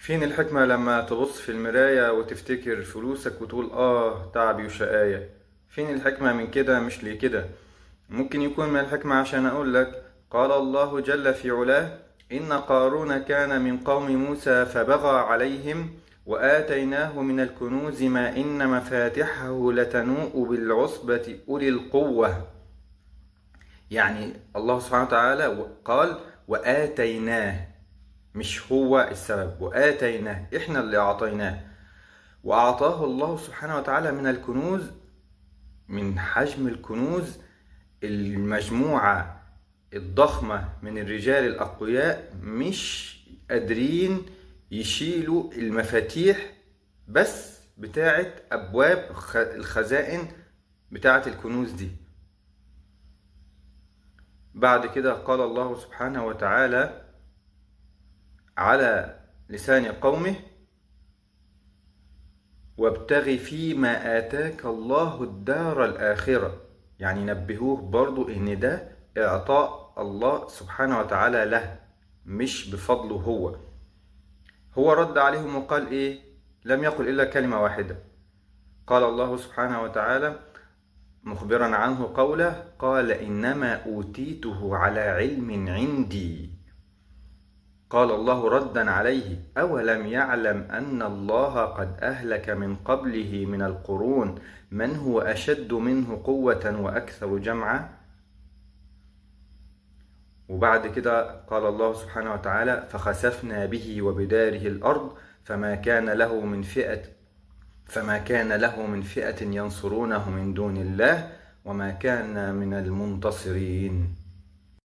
فين الحكمة لما تبص في المراية وتفتكر فلوسك وتقول تعبي وشقاية؟ فين الحكمة من كده؟ مش ليه كده. ممكن يكون من الحكمة عشان أقول لك قال الله جل في علاه: إن قارون كان من قوم موسى فبغى عليهم وآتيناه من الكنوز ما إن مفاتحه لتنوء بالعصبة أولي القوة. يعني الله سبحانه وتعالى قال وآتيناه، مش هو السبب، وآتيناه إحنا اللي أعطيناه. وأعطاه الله سبحانه وتعالى من الكنوز، من حجم الكنوز المجموعة الضخمة من الرجال الأقوياء مش قادرين يشيلوا المفاتيح بس بتاعة أبواب الخزائن بتاعة الكنوز دي. بعد كده قال الله سبحانه وتعالى على لسان قومه: وابتغ فيما آتاك الله الدار الآخرة. يعني نبهوه برضو إن ده إعطاء الله سبحانه وتعالى له، مش بفضله هو رد عليهم وقال إيه؟ لم يقل إلا كلمة واحدة. قال الله سبحانه وتعالى مخبرا عنه قوله: قال إنما أوتيته على علم عندي. قال الله ردا عليه: أولم يعلم أن الله قد أهلك من قبله من القرون من هو أشد منه قوة وأكثر جمعا. وبعد كده قال الله سبحانه وتعالى: فخسفنا به وبداره الأرض فما كان له من فئة ينصرونه من دون الله وما كان من المنتصرين.